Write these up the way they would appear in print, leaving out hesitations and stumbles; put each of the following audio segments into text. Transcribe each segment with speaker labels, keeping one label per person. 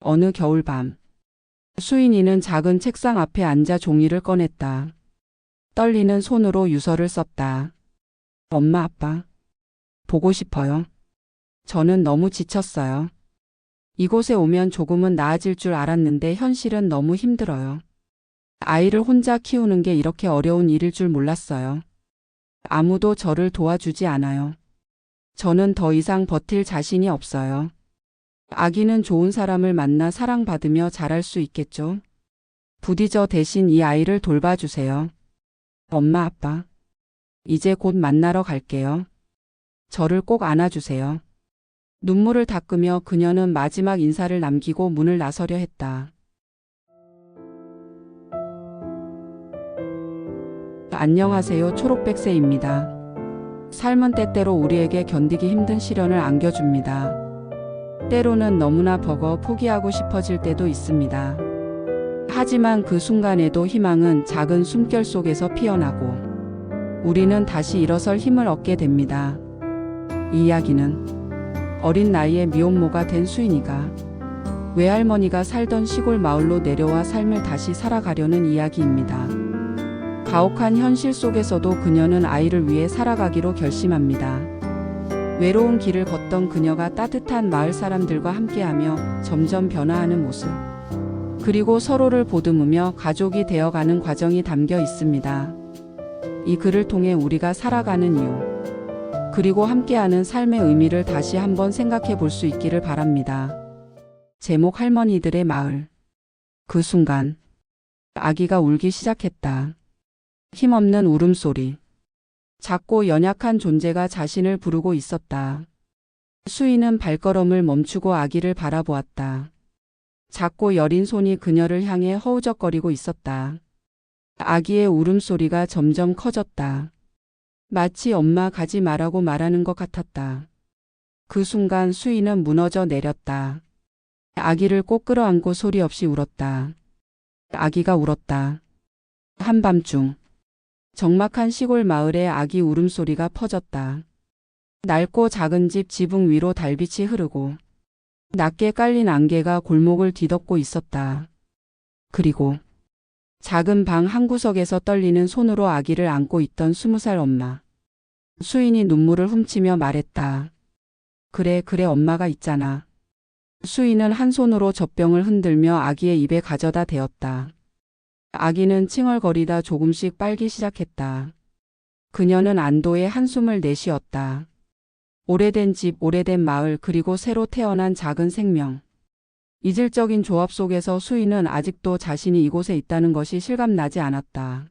Speaker 1: 어느 겨울밤, 수인이는 작은 책상 앞에 앉아 종이를 꺼냈다. 떨리는 손으로 유서를 썼다. 엄마, 아빠, 보고 싶어요. 저는 너무 지쳤어요. 이곳에 오면 조금은 나아질 줄 알았는데 현실은 너무 힘들어요. 아이를 혼자 키우는 게 이렇게 어려운 일일 줄 몰랐어요. 아무도 저를 도와주지 않아요. 저는 더 이상 버틸 자신이 없어요. 아기는 좋은 사람을 만나 사랑받으며 자랄 수 있겠죠? 부디 저 대신 이 아이를 돌봐주세요. 엄마, 아빠, 이제 곧 만나러 갈게요. 저를 꼭 안아주세요. 눈물을 닦으며 그녀는 마지막 인사를 남기고 문을 나서려 했다. 안녕하세요. 초록백세입니다. 삶은 때때로 우리에게 견디기 힘든 시련을 안겨줍니다. 때로는 너무나 버거워 포기하고 싶어질 때도 있습니다. 하지만 그 순간에도 희망은 작은 숨결 속에서 피어나고 우리는 다시 일어설 힘을 얻게 됩니다. 이 이야기는 어린 나이에 미혼모가 된 수인이가 외할머니가 살던 시골 마을로 내려와 삶을 다시 살아가려는 이야기입니다. 가혹한 현실 속에서도 그녀는 아이를 위해 살아가기로 결심합니다. 외로운 길을 걷던 그녀가 따뜻한 마을 사람들과 함께하며 점점 변화하는 모습, 그리고 서로를 보듬으며 가족이 되어가는 과정이 담겨 있습니다. 이 글을 통해 우리가 살아가는 이유, 그리고 함께하는 삶의 의미를 다시 한번 생각해 볼 수 있기를 바랍니다. 제목 할머니들의 마을. 그 순간 아기가 울기 시작했다. 힘없는 울음소리. 작고 연약한 존재가 자신을 부르고 있었다. 수인은 발걸음을 멈추고 아기를 바라보았다. 작고 여린 손이 그녀를 향해 허우적거리고 있었다. 아기의 울음소리가 점점 커졌다. 마치 엄마 가지 말라고 말하는 것 같았다. 그 순간 수인은 무너져 내렸다. 아기를 꼭 끌어안고 소리 없이 울었다. 아기가 울었다. 한밤중 적막한 시골 마을에 아기 울음소리가 퍼졌다. 낡고 작은 집 지붕 위로 달빛이 흐르고 낮게 깔린 안개가 골목을 뒤덮고 있었다. 그리고 작은 방 한구석에서 떨리는 손으로 아기를 안고 있던 20살 엄마. 수인이 눈물을 훔치며 말했다. 그래 엄마가 있잖아. 수인은 한 손으로 젖병을 흔들며 아기의 입에 가져다 대었다. 아기는 칭얼거리다 조금씩 빨기 시작했다. 그녀는 안도의 한숨을 내쉬었다. 오래된 집, 오래된 마을, 그리고 새로 태어난 작은 생명. 이질적인 조합 속에서 수인은 아직도 자신이 이곳에 있다는 것이 실감나지 않았다.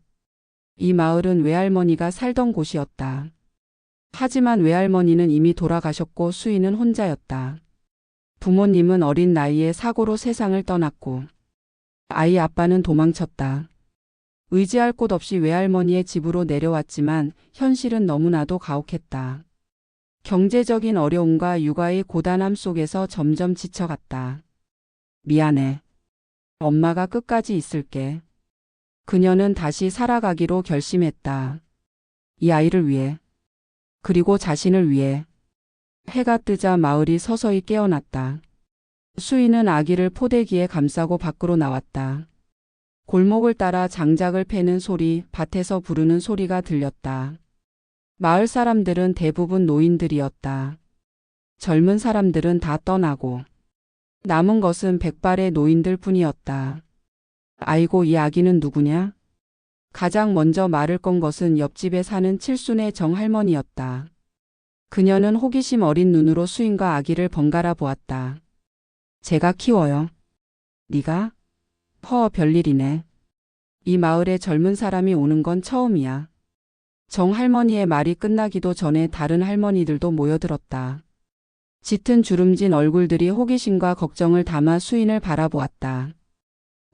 Speaker 1: 이 마을은 외할머니가 살던 곳이었다. 하지만 외할머니는 이미 돌아가셨고 수인은 혼자였다. 부모님은 어린 나이에 사고로 세상을 떠났고 아이 아빠는 도망쳤다. 의지할 곳 없이 외할머니의 집으로 내려왔지만 현실은 너무나도 가혹했다. 경제적인 어려움과 육아의 고단함 속에서 점점 지쳐갔다. 미안해. 엄마가 끝까지 있을게. 그녀는 다시 살아가기로 결심했다. 이 아이를 위해. 그리고 자신을 위해. 해가 뜨자 마을이 서서히 깨어났다. 수인은 아기를 포대기에 감싸고 밖으로 나왔다. 골목을 따라 장작을 패는 소리, 밭에서 부르는 소리가 들렸다. 마을 사람들은 대부분 노인들이었다. 젊은 사람들은 다 떠나고 남은 것은 백발의 노인들 뿐이었다. 아이고, 이 아기는 누구냐? 가장 먼저 말을 건 것은 옆집에 사는 칠순의 정할머니였다. 그녀는 호기심 어린 눈으로 수인과 아기를 번갈아 보았다. 제가 키워요. 네가? 별일이네. 이 마을에 젊은 사람이 오는 건 처음이야. 정할머니의 말이 끝나기도 전에 다른 할머니들도 모여들었다. 짙은 주름진 얼굴들이 호기심과 걱정을 담아 수인을 바라보았다.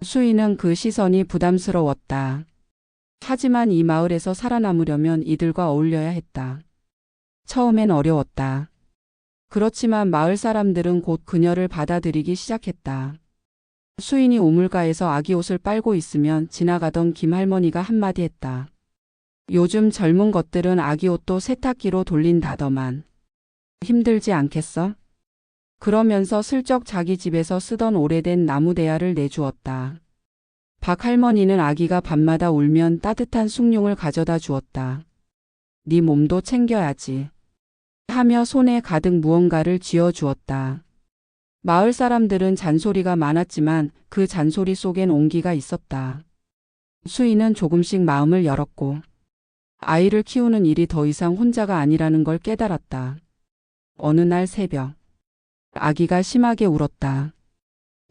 Speaker 1: 수인은 그 시선이 부담스러웠다. 하지만 이 마을에서 살아남으려면 이들과 어울려야 했다. 처음엔 어려웠다. 그렇지만 마을 사람들은 곧 그녀를 받아들이기 시작했다. 수인이 우물가에서 아기 옷을 빨고 있으면 지나가던 김할머니가 한마디 했다. 요즘 젊은 것들은 아기 옷도 세탁기로 돌린다더만. 힘들지 않겠어? 그러면서 슬쩍 자기 집에서 쓰던 오래된 나무 대야를 내주었다. 박 할머니는 아기가 밤마다 울면 따뜻한 숭늉을 가져다 주었다. 네 몸도 챙겨야지 하며 손에 가득 무언가를 쥐어 주었다. 마을 사람들은 잔소리가 많았지만 그 잔소리 속엔 온기가 있었다. 수인은 조금씩 마음을 열었고 아이를 키우는 일이 더 이상 혼자가 아니라는 걸 깨달았다. 어느 날 새벽 아기가 심하게 울었다.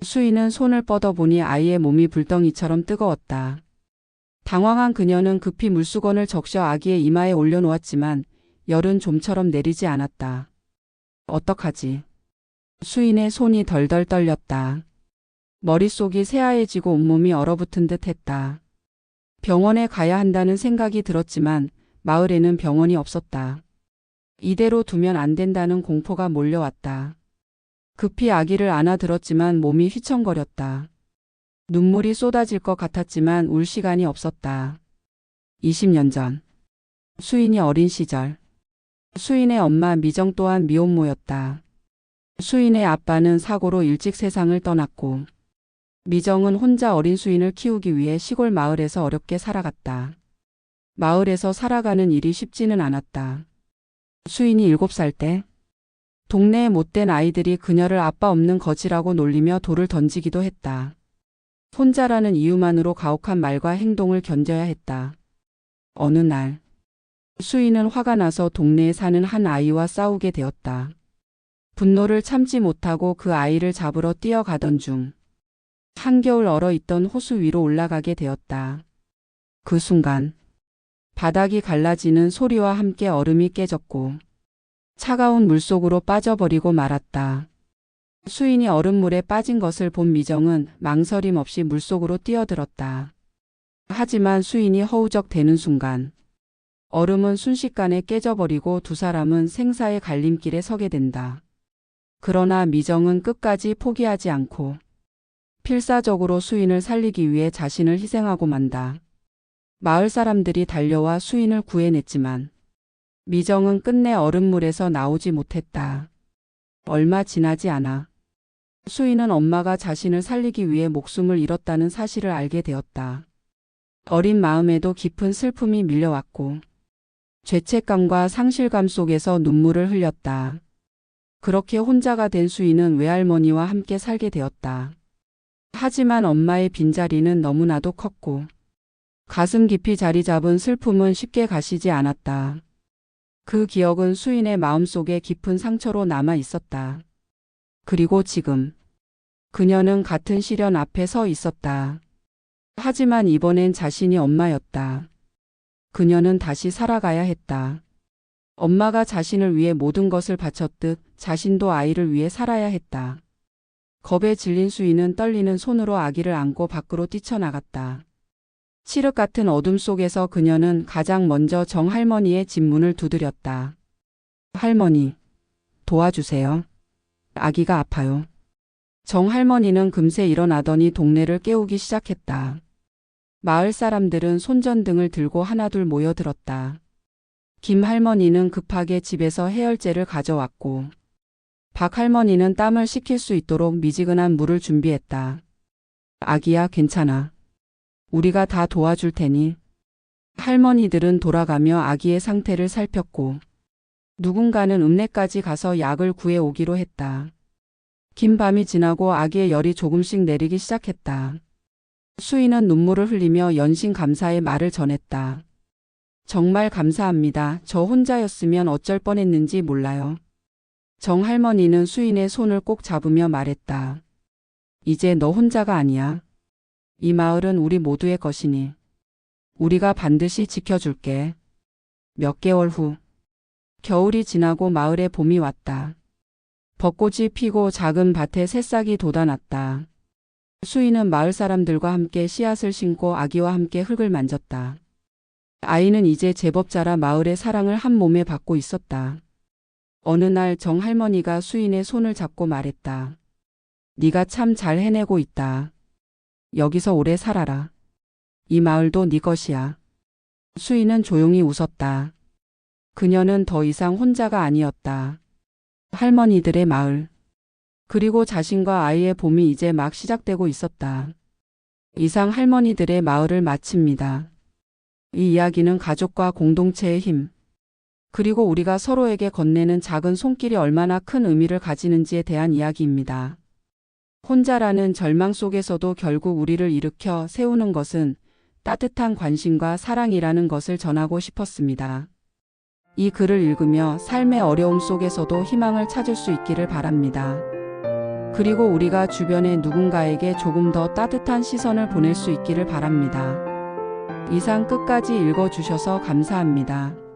Speaker 1: 수인은 손을 뻗어보니 아이의 몸이 불덩이처럼 뜨거웠다. 당황한 그녀는 급히 물수건을 적셔 아기의 이마에 올려놓았지만 열은 좀처럼 내리지 않았다. 어떡하지? 수인의 손이 덜덜 떨렸다. 머릿속이 새하얘지고 온몸이 얼어붙은 듯 했다. 병원에 가야 한다는 생각이 들었지만 마을에는 병원이 없었다. 이대로 두면 안 된다는 공포가 몰려왔다. 급히 아기를 안아들었지만 몸이 휘청거렸다. 눈물이 쏟아질 것 같았지만 울 시간이 없었다. 20년 전 수인이 어린 시절 수인의 엄마 미정 또한 미혼모였다. 수인의 아빠는 사고로 일찍 세상을 떠났고 미정은 혼자 어린 수인을 키우기 위해 시골 마을에서 어렵게 살아갔다. 마을에서 살아가는 일이 쉽지는 않았다. 수인이 7살 때 동네의 못된 아이들이 그녀를 아빠 없는 거지라고 놀리며 돌을 던지기도 했다. 혼자라는 이유만으로 가혹한 말과 행동을 견뎌야 했다. 어느 날 수인은 화가 나서 동네에 사는 한 아이와 싸우게 되었다. 분노를 참지 못하고 그 아이를 잡으러 뛰어가던 중 한겨울 얼어있던 호수 위로 올라가게 되었다. 그 순간 바닥이 갈라지는 소리와 함께 얼음이 깨졌고 차가운 물속으로 빠져버리고 말았다. 수인이 얼음물에 빠진 것을 본 미정은 망설임 없이 물속으로 뛰어들었다. 하지만 수인이 허우적대는 순간 얼음은 순식간에 깨져버리고 두 사람은 생사의 갈림길에 서게 된다. 그러나 미정은 끝까지 포기하지 않고 필사적으로 수인을 살리기 위해 자신을 희생하고 만다. 마을 사람들이 달려와 수인을 구해냈지만 미정은 끝내 얼음물에서 나오지 못했다. 얼마 지나지 않아 수인은 엄마가 자신을 살리기 위해 목숨을 잃었다는 사실을 알게 되었다. 어린 마음에도 깊은 슬픔이 밀려왔고 죄책감과 상실감 속에서 눈물을 흘렸다. 그렇게 혼자가 된 수인은 외할머니와 함께 살게 되었다. 하지만 엄마의 빈자리는 너무나도 컸고 가슴 깊이 자리 잡은 슬픔은 쉽게 가시지 않았다. 그 기억은 수인의 마음속에 깊은 상처로 남아 있었다. 그리고 지금 그녀는 같은 시련 앞에 서 있었다. 하지만 이번엔 자신이 엄마였다. 그녀는 다시 살아가야 했다. 엄마가 자신을 위해 모든 것을 바쳤듯 자신도 아이를 위해 살아야 했다. 겁에 질린 수인은 떨리는 손으로 아기를 안고 밖으로 뛰쳐나갔다. 칠흑 같은 어둠 속에서 그녀는 가장 먼저 정 할머니의 집 문을 두드렸다. 할머니, 도와주세요. 아기가 아파요. 정 할머니는 금세 일어나더니 동네를 깨우기 시작했다. 마을 사람들은 손전등을 들고 하나둘 모여들었다. 김 할머니는 급하게 집에서 해열제를 가져왔고 박 할머니는 땀을 식힐 수 있도록 미지근한 물을 준비했다. 아기야, 괜찮아. 우리가 다 도와줄 테니. 할머니들은 돌아가며 아기의 상태를 살폈고 누군가는 읍내까지 가서 약을 구해오기로 했다. 긴 밤이 지나고 아기의 열이 조금씩 내리기 시작했다. 수인은 눈물을 흘리며 연신 감사의 말을 전했다. 정말 감사합니다. 저 혼자였으면 어쩔 뻔했는지 몰라요. 정 할머니는 수인의 손을 꼭 잡으며 말했다. 이제 너 혼자가 아니야. 이 마을은 우리 모두의 것이니 우리가 반드시 지켜줄게. 몇 개월 후 겨울이 지나고 마을에 봄이 왔다. 벚꽃이 피고 작은 밭에 새싹이 돋아났다. 수인은 마을 사람들과 함께 씨앗을 심고 아기와 함께 흙을 만졌다. 아이는 이제 제법 자라 마을의 사랑을 한 몸에 받고 있었다. 어느 날 정 할머니가 수인의 손을 잡고 말했다. 네가 참 잘 해내고 있다. 여기서 오래 살아라. 이 마을도 네 것이야. 수인은 조용히 웃었다. 그녀는 더 이상 혼자가 아니었다. 할머니들의 마을. 그리고 자신과 아이의 봄이 이제 막 시작되고 있었다. 이상 할머니들의 마을을 마칩니다. 이 이야기는 가족과 공동체의 힘, 그리고 우리가 서로에게 건네는 작은 손길이 얼마나 큰 의미를 가지는지에 대한 이야기입니다. 혼자라는 절망 속에서도 결국 우리를 일으켜 세우는 것은 따뜻한 관심과 사랑이라는 것을 전하고 싶었습니다. 이 글을 읽으며 삶의 어려움 속에서도 희망을 찾을 수 있기를 바랍니다. 그리고 우리가 주변의 누군가에게 조금 더 따뜻한 시선을 보낼 수 있기를 바랍니다. 이상 끝까지 읽어주셔서 감사합니다.